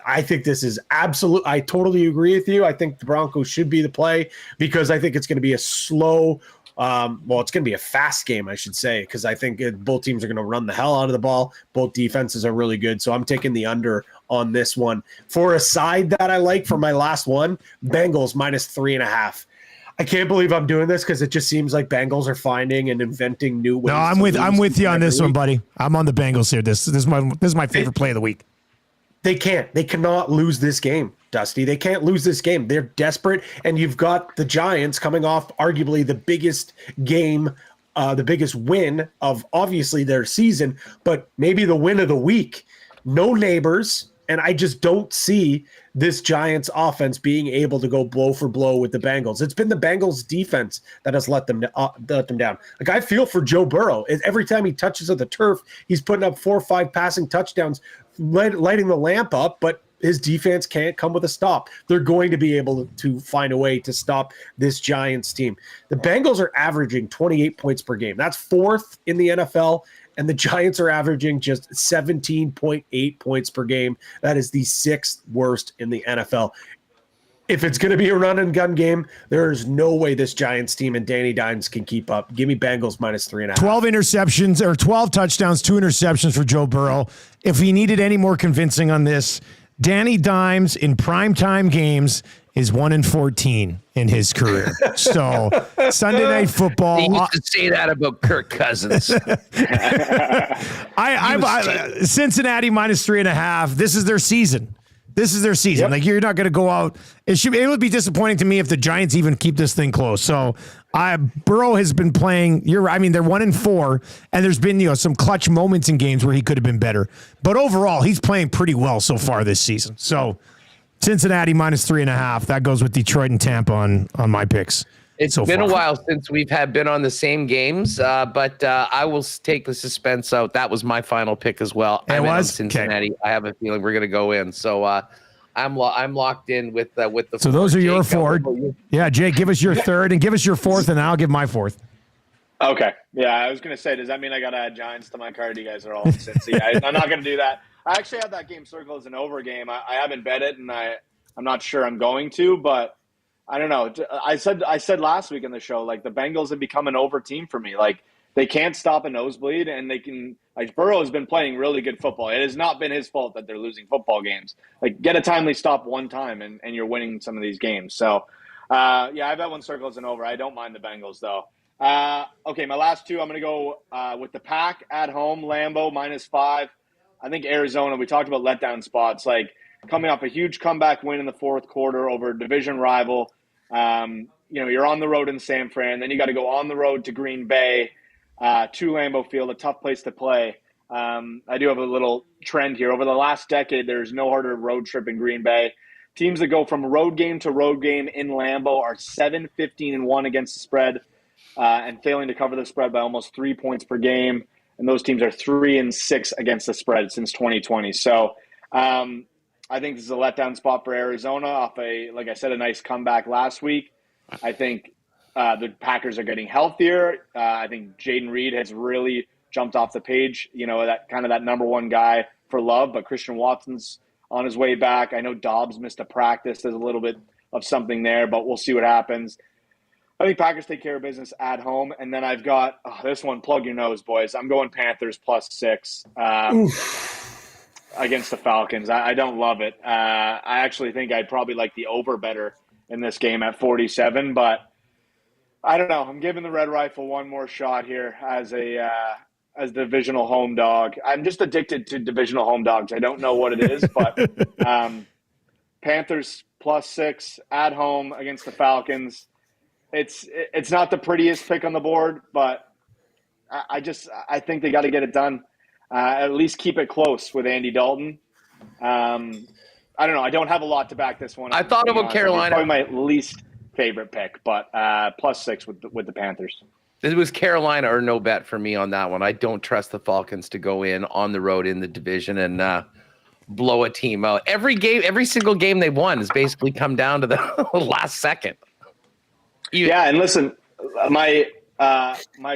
I think this is absolute. I totally agree with you. I think the Broncos should be the play because I think it's going to be a slow, it's going to be a fast game, I should say, because I think both teams are going to run the hell out of the ball. Both defenses are really good. So I'm taking the under on this one. For a side that I like for my last one, Bengals -3.5. I can't believe I'm doing this because it just seems like Bengals are finding and inventing new ways. No, I'm with you on this one, buddy. I'm on the Bengals here. This is my favorite play of the week. They can't. They cannot lose this game, Dusty. They can't lose this game. They're desperate, and you've got the Giants coming off arguably the biggest game, the biggest win of obviously their season, but maybe the win of the week. No neighbors, and I just don't see this Giants offense being able to go blow for blow with the Bengals. It's been the Bengals defense that has let them down. Like, I feel for Joe Burrow. Every time he touches of the turf, he's putting up 4 or 5 passing touchdowns, lighting the lamp up, but his defense can't come with a stop. They're going to be able to find a way to stop this Giants team. The Bengals are averaging 28 points per game. That's 4th in the NFL, and the Giants are averaging just 17.8 points per game. That is the 6th worst in the NFL. If it's going to be a run and gun game, there is no way this Giants team and Danny Dimes can keep up. Give me Bengals -3.5. 12 interceptions or 12 touchdowns, 2 interceptions for Joe Burrow. If he needed any more convincing on this, Danny Dimes in primetime games is 1-14 in his career. So Sunday Night Football. He used to say that about Kirk Cousins. Cincinnati -3.5. This is their season. Yep. Like, you're not going to go out. It would be disappointing to me if the Giants even keep this thing close. So Burrow has been playing. They're 1-4, and there's been some clutch moments in games where he could have been better. But overall, he's playing pretty well so far this season. So Cincinnati -3.5. That goes with Detroit and Tampa on my picks. It's been a while since we've been on the same games, but I will take the suspense out. That was my final pick as well. It was Cincinnati. Okay. I have a feeling we're going to go in. So I'm locked in with the. So those are your 4. Yeah, Jake, give us your 3rd and give us your 4th, and I'll give my 4th. Okay. Yeah, I was going to say, does that mean I got to add Giants to my card? You guys are all in Cincy. I'm not going to do that. I actually have that game circled as an over game. I haven't bet it, and I'm not sure I'm going to, but I don't know. I said last week in the show, like, the Bengals have become an over team for me. Like, they can't stop a nosebleed, and they can. Like, Burrow has been playing really good football. It has not been his fault that they're losing football games. Like, get a timely stop one time, and you're winning some of these games. So, I have that one circled as an over. I don't mind the Bengals though. Okay, my last 2, I'm going to go with the Pack at home, Lambeau -5. I think Arizona, we talked about letdown spots, like coming off a huge comeback win in the fourth quarter over a division rival. You're on the road in San Fran, then you got to go on the road to Green Bay, to Lambeau Field, a tough place to play. I do have a little trend here. Over the last decade, there's no harder road trip in Green Bay. Teams that go from road game to road game in Lambeau are 7-15-1 against the spread, and failing to cover the spread by almost 3 points per game. And those teams are 3-6 against the spread since 2020. So I think this is a letdown spot for Arizona off like I said, a nice comeback last week. I think the Packers are getting healthier. I think Jaden Reed has really jumped off the page, that number one guy for Love, but Christian Watson's on his way back. I know Dobbs missed a practice. There's a little bit of something there, but we'll see what happens. I think Packers take care of business at home. And then I've got this one, plug your nose, boys. I'm going Panthers +6 against the Falcons. I don't love it. I actually think I'd probably like the over better in this game at 47, but I don't know. I'm giving the Red Rifle one more shot here as divisional home dog. I'm just addicted to divisional home dogs. I don't know what it is, but Panthers +6 at home against the Falcons. It's not the prettiest pick on the board, but I think they got to get it done. At least keep it close with Andy Dalton. I don't know. I don't have a lot to back this one. I thought about Carolina. It's probably my least favorite pick, but +6 with the Panthers. It was Carolina or no bet for me on that one. I don't trust the Falcons to go in on the road in the division and blow a team out. Every single game they've won has basically come down to the last second. Yeah, and listen, my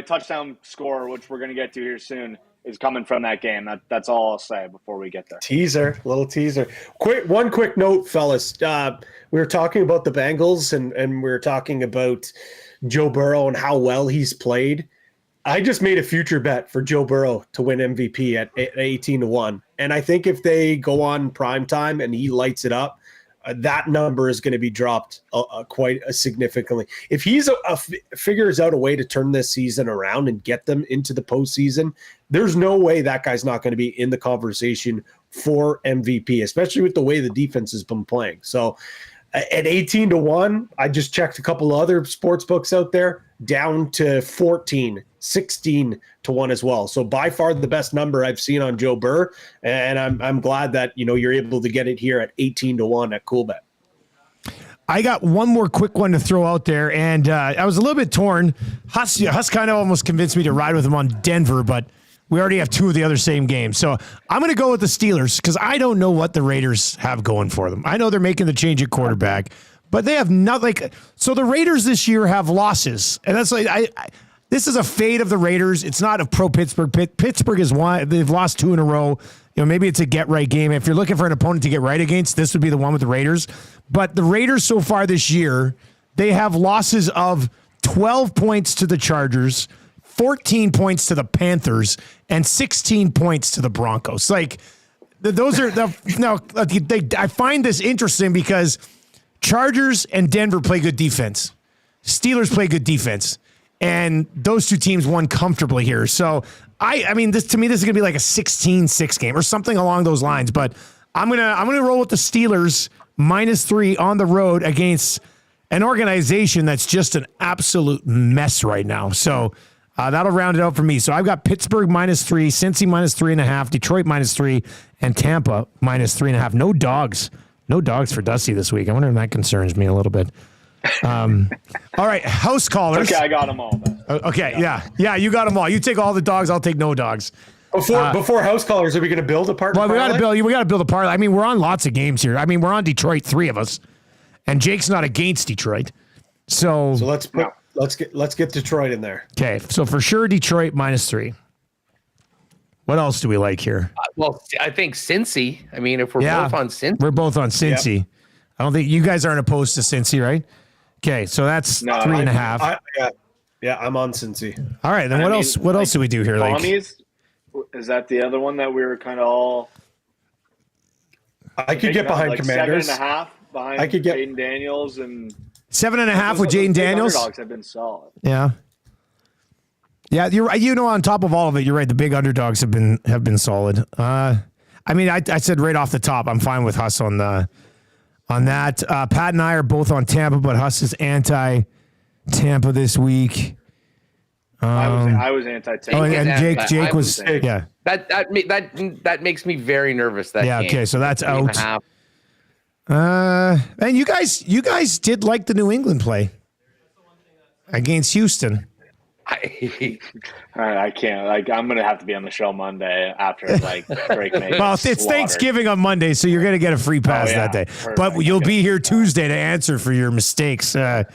touchdown score, which we're going to get to here soon, is coming from that game. That's all I'll say before we get there. Little teaser. One quick note, fellas. We were talking about the Bengals and we were talking about Joe Burrow and how well he's played. I just made a future bet for Joe Burrow to win MVP at 18-1. And I think if they go on primetime and he lights it up, that number is going to be dropped quite significantly. If he's figures out a way to turn this season around and get them into the postseason, there's no way that guy's not going to be in the conversation for MVP, especially with the way the defense has been playing. So at 18-1, I just checked a couple other sports books out there, down to 14, 16-1 as well. So by far the best number I've seen on Joe Burr, and I'm glad that you're able to get it here at 18-1 at Coolbet. I got one more quick one to throw out there, and I was a little bit torn. Huss kind of almost convinced me to ride with him on Denver, but we already have two of the other same games. So I'm going to go with the Steelers because I don't know what the Raiders have going for them. I know they're making the change at quarterback, but they have nothing. So the Raiders this year have losses, and that's like this is a fate of the Raiders. It's not a pro Pittsburgh. Pittsburgh is one. They've lost 2 in a row. Maybe it's a get right game. If you're looking for an opponent to get right against, this would be the one with the Raiders. But the Raiders so far this year, they have losses of 12 points to the Chargers, 14 points to the Panthers, and 16 points to the Broncos. Like those are I find this interesting because Chargers and Denver play good defense. Steelers play good defense. And those two teams won comfortably here. So I mean, this is gonna be like a 16-6 game or something along those lines. But I'm gonna roll with the Steelers -3 on the road against an organization that's just an absolute mess right now. So that'll round it out for me. So I've got Pittsburgh -3, Cincy -3.5, Detroit -3, and Tampa -3.5. No dogs for Dusty this week. I wonder if that concerns me a little bit. All right, house callers. Okay, I got them all. Okay, yeah, you got them all. You take all the dogs, I'll take no dogs. Before house callers, are we going to build a partner? Well, we got to build a parlay. I mean, we're on lots of games here. I mean, we're on Detroit, 3 of us, and Jake's not against Detroit. So let's get Detroit in there. Okay, so for sure Detroit -3. What else do we like here? Well, I think Cincy. I mean, if we're both on Cincy. We're both on Cincy. Yep. I don't think you guys aren't opposed to Cincy, right? Okay, so that's 3.5. Yeah, I'm on Cincy. All right, then what else do we do here? Tommies, is that the other one that we were kind of all? I could get behind Commanders. 7.5 behind Jaden Daniels and 7.5 with Jaden Daniels. Underdogs have been solid. Yeah. Yeah, you're right. On top of all of it, you're right. The big underdogs have been solid. I mean, I said right off the top, I'm fine with Huss on that. Pat and I are both on Tampa, but Huss is anti-Tampa this week. I was anti-Tampa. Oh, and Jake was yeah. That makes me very nervous. That game. Okay, so that's out. And you guys did like the New England play against Houston. I can't. I'm gonna have to be on the show Monday after Drake makes. Well, it's Thanksgiving on Monday, so you're gonna get a free pass that day. Perfect. But you'll be here Tuesday to answer for your mistakes. I'm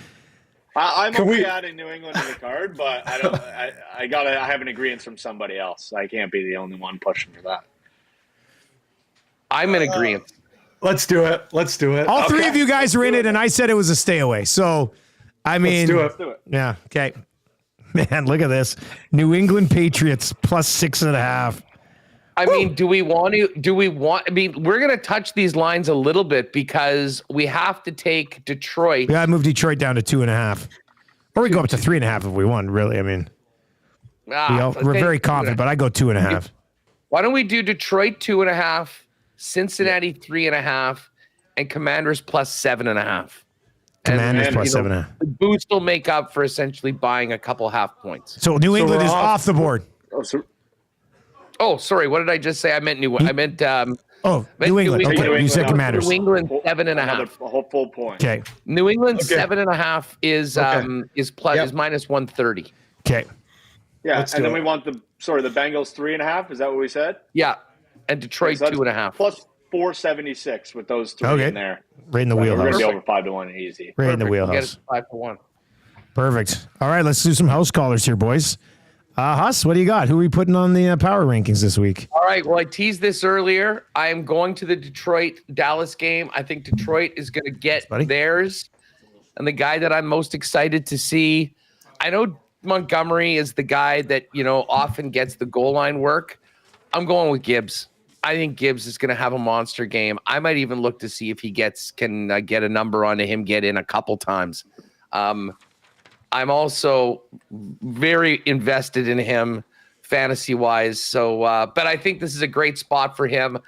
okay adding New England to the card, but I don't. I have an agreement from somebody else. I can't be the only one pushing for that. I'm in agreement. Let's do it. All three of you guys are in it, and I said it was a stay away. So, I mean, let's do it. Yeah. Okay. Man, look at this. New England Patriots plus 6.5. I mean, do we want? I mean, we're going to touch these lines a little bit because we have to take Detroit. We got to move Detroit down to 2.5. Or we go up to 3.5 if we want, really. I mean, we're very confident, but I go 2.5. Why don't we do Detroit 2.5, Cincinnati 3.5, and Commanders plus 7.5? Commanders plus 7.5. The boost will make up for essentially buying a couple half points. So New England is off the board. Oh, sorry. What did I just say? I meant New England. New England. Okay, you said Commanders. New England 7.5. A whole full point. Okay. New England 7.5 is minus 130. Okay. Yeah, and then we want the Bengals 3.5. Is that what we said? Yeah, and Detroit 2.5 plus 476 with those three in there. Right in the wheelhouse. We're going to be over 5-1 easy. Right in the wheelhouse. Get it 5-1. Perfect. All right, let's do some house callers here, boys. Huss, what do you got? Who are we putting on the power rankings this week? All right. Well, I teased this earlier. I am going to the Detroit-Dallas game. I think Detroit is going to get theirs. And the guy that I'm most excited to see, I know Montgomery is the guy that, often gets the goal line work. I'm going with Gibbs. I think Gibbs is going to have a monster game. I might even look to see if he can get a number onto him, get in a couple times. I'm also very invested in him fantasy-wise. So, but I think this is a great spot for him.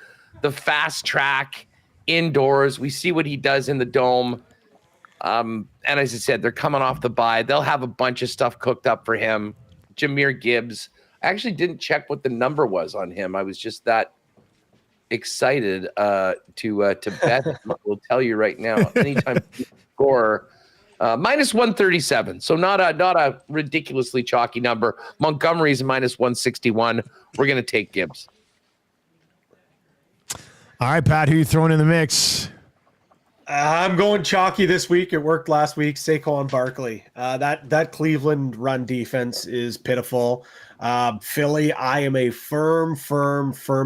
The fast track indoors. We see what he does in the dome. And as I said, they're coming off the bye. They'll have a bunch of stuff cooked up for him. Jahmyr Gibbs. I actually didn't check what the number was on him. I was just that excited to bet. We'll tell you right now. Anytime you score minus 137, so not a ridiculously chalky number. Montgomery's minus 161. We're gonna take Gibbs. All right, Pat, who are you throwing in the mix? I'm going chalky this week. It worked last week. Saquon Barkley. That Cleveland run defense is pitiful. Philly, I am a firm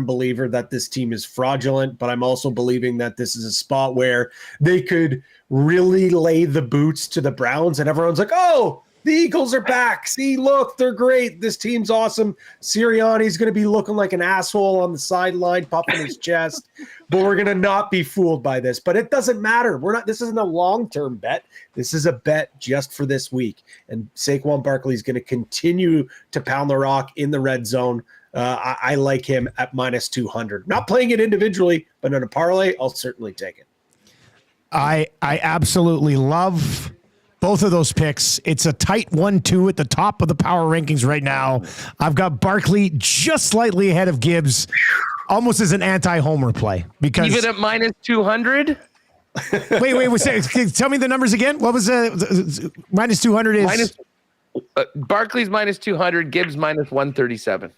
believer that this team is fraudulent, but I'm also believing that this is a spot where they could really lay the boots to the Browns, and everyone's like, oh, the Eagles are back. See, look, they're great. This team's awesome. Sirianni's going to be looking like an asshole on the sideline, puffing his chest, but we're going to not be fooled by this. But it doesn't matter. This isn't a long-term bet. This is a bet just for this week. And Saquon Barkley is going to continue to pound the rock in the red zone. I like him at minus 200. Not playing it individually, but in a parlay, I'll certainly take it. I absolutely love both of those picks. It's a tight 1-2 at the top of the power rankings right now. I've got Barkley just slightly ahead of Gibbs, almost as an anti-homer play. Because even at minus 200? Wait. Tell me the numbers again. What was minus 200 is? Barkley's minus 200, Gibbs minus 137.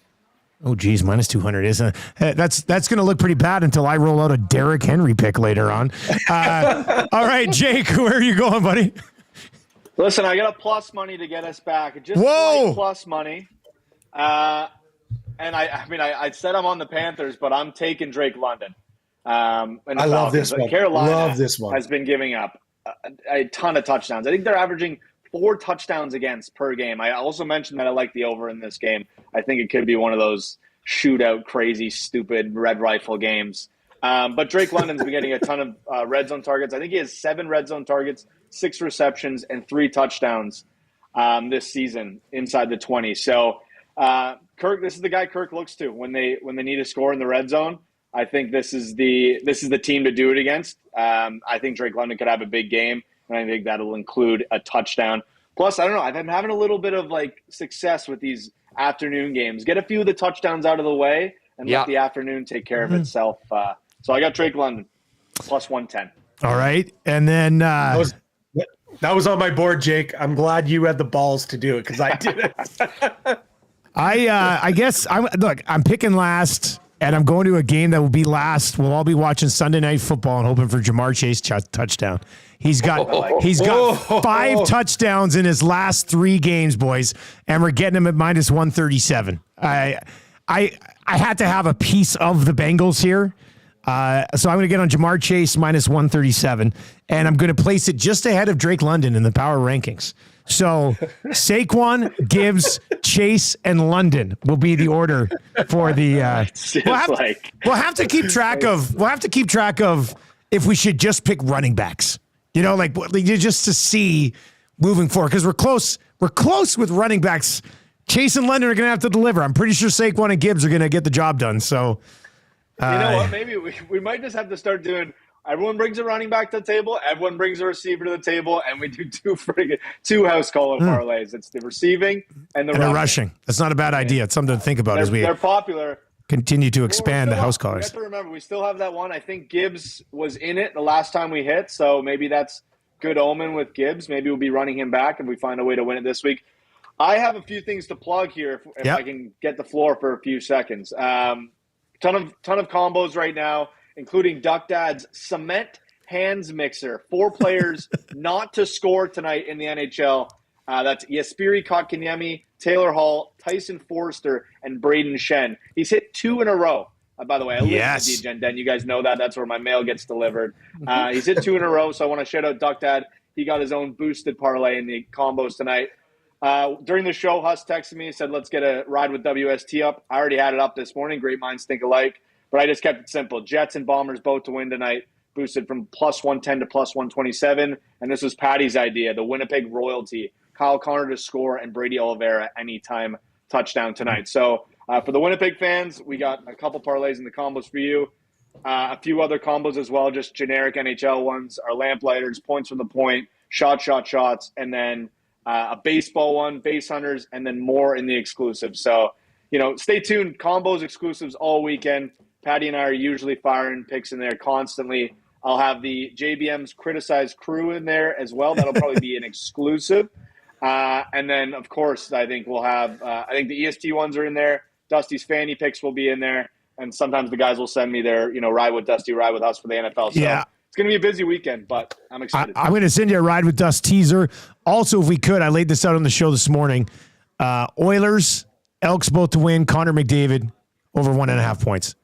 Oh, geez, minus 200 isn't that's going to look pretty bad until I roll out a Derrick Henry pick later on. All right, Jake, where are you going, buddy? Listen, I got a plus money to get us back. Just plus money. And I said I'm on the Panthers, but I'm taking Drake London. And I love this one. Carolina has been giving up a ton of touchdowns. I think they're averaging 4 touchdowns against per game. I also mentioned that I like the over in this game. I think it could be one of those shootout, crazy, stupid red rifle games. But Drake London's been getting a ton of red zone targets. I think he has 7 red zone targets, 6 receptions, and 3 touchdowns this season inside the 20. So Kirk, this is the guy Kirk looks to when they need a score in the red zone. I think this is the team to do it against. I think Drake London could have a big game, and I think that'll include a touchdown. Plus, I don't know, I've been having a little bit of like success with these afternoon games. Get a few of the touchdowns out of the way and let the afternoon take care of itself. So I got Drake London plus 110. All right. And then That was on my board, Jake. I'm glad you had the balls to do it because I didn't. I guess I'm picking last, and I'm going to a game that will be last. We'll all be watching Sunday Night Football and hoping for Jamar Chase touchdown. He's got 5 touchdowns in his last 3 games, boys, and we're getting him at minus 137. I had to have a piece of the Bengals here. So I'm going to get on Jamar Chase minus 137, and I'm going to place it just ahead of Drake London in the power rankings. So Saquon, Gibbs, Chase, and London will be the order for the. We'll have to keep track of if we should just pick running backs. You know, like just to see moving forward, because we're close. We're close with running backs. Chase and London are going to have to deliver. I'm pretty sure Saquon and Gibbs are going to get the job done. So. You know what? Maybe we might just have to start doing. Everyone brings a running back to the table. Everyone brings a receiver to the table, and we do two house call parlays. It's the receiving and the rushing. That's not a bad idea. It's something to think about as they're popular. Continue to expand the house callers. You have to remember, we still have that one. I think Gibbs was in it the last time we hit, so maybe that's good omen with Gibbs. Maybe we'll be running him back if we find a way to win it this week. I have a few things to plug here if I can get the floor for a few seconds. Ton of combos right now, including Duck Dad's Cement Hands Mixer. 4 players not to score tonight in the NHL. That's Jesperi Kotkaniemi, Taylor Hall, Tyson Forster, and Braden Shen. He's hit 2 in a row. By the way, I live in the agenda, and you guys know that. That's where my mail gets delivered. He's hit 2 in a row, so I want to shout out Duck Dad. He got his own boosted parlay in the combos tonight. During the show, Huss texted me and said, let's get a ride with WST up. I already had it up this morning. Great minds think alike. But I just kept it simple. Jets and Bombers both to win tonight, boosted from plus 110 to plus 127. And this was Patty's idea, the Winnipeg Royalty. Kyle Connor to score and Brady Oliveira anytime touchdown tonight. So for the Winnipeg fans, we got a couple parlays in the combos for you. A few other combos as well, just generic NHL ones. Our Lamplighters, points from the point, shots, and then a baseball one, base hunters, and then more in the exclusive. So, stay tuned. Combos, exclusives all weekend. Patty and I are usually firing picks in there constantly. I'll have the JBM's Criticized Crew in there as well. That'll probably be an exclusive. And then, of course, I think we'll have I think the EST ones are in there. Dusty's Fanny picks will be in there. And sometimes the guys will send me their, ride with Dusty, ride with us for the NFL. So it's going to be a busy weekend, but I'm excited. I'm going to send you a ride with Dust teaser. Also, if we could, I laid this out on the show this morning. Oilers, Elks both to win. Connor McDavid over 1.5 points.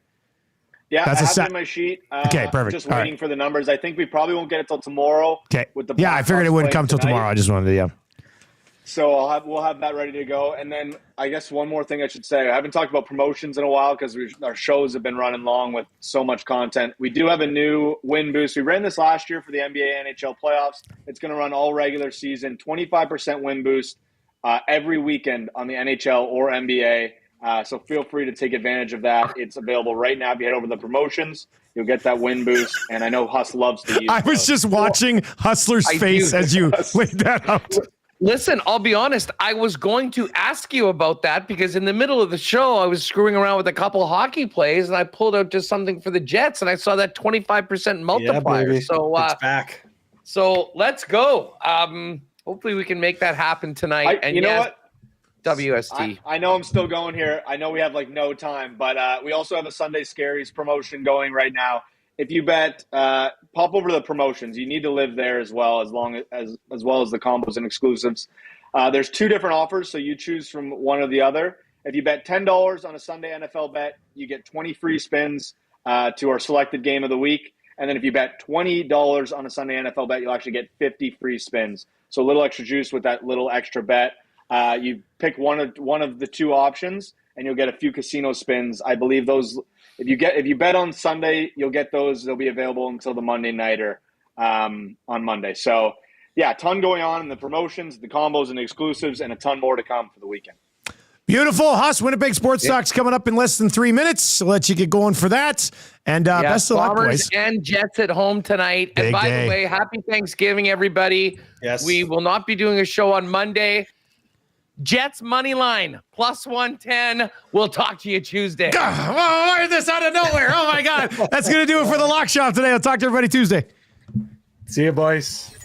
Yeah, I have it in my sheet. Okay, perfect. I'm just waiting for the numbers. I think we probably won't get it till tomorrow. Okay. I figured it wouldn't come till tomorrow. I just wanted to, So we'll have that ready to go. And then I guess one more thing I should say. I haven't talked about promotions in a while because our shows have been running long with so much content. We do have a new win boost. We ran this last year for the NBA NHL playoffs. It's going to run all regular season, 25% win boost every weekend on the NHL or NBA. So feel free to take advantage of that. It's available right now. If you head over to the promotions, you'll get that win boost. And I know Huss loves to use I was just watching Hustler's face as you laid that out. Listen, I'll be honest. I was going to ask you about that because in the middle of the show, I was screwing around with a couple hockey plays and I pulled out just something for the Jets and I saw that 25% multiplier. So it's back. So let's go. Hopefully we can make that happen tonight. And you know what? WST. I know I'm still going here. I know we have no time, but we also have a Sunday Scaries promotion going right now. If you bet, pop over to the promotions. You need to live there as well as well as the combos and exclusives. There's 2 different offers, so you choose from one or the other. If you bet $10 on a Sunday NFL bet, you get 20 free spins to our selected game of the week. And then if you bet $20 on a Sunday NFL bet, you'll actually get 50 free spins. So a little extra juice with that little extra bet. You pick one of the 2 options, and you'll get a few casino spins. I believe those. If you bet on Sunday, you'll get those. They'll be available until the Monday nighter on Monday. So, yeah, a ton going on in the promotions, the combos, and the exclusives, and a ton more to come for the weekend. Beautiful. Huss, Winnipeg Sports Talk's coming up in less than 3 minutes. I'll let you get going for that. And best of luck, Bombers boys. and Jets at home tonight. Big and by day. the way, happy Thanksgiving, everybody. Yes. We will not be doing a show on Monday. Jets money line plus 110. We'll talk to you Tuesday. Why is this out of nowhere? Oh my God. That's going to do it for the Lock Shop today. I'll talk to everybody Tuesday. See you, boys.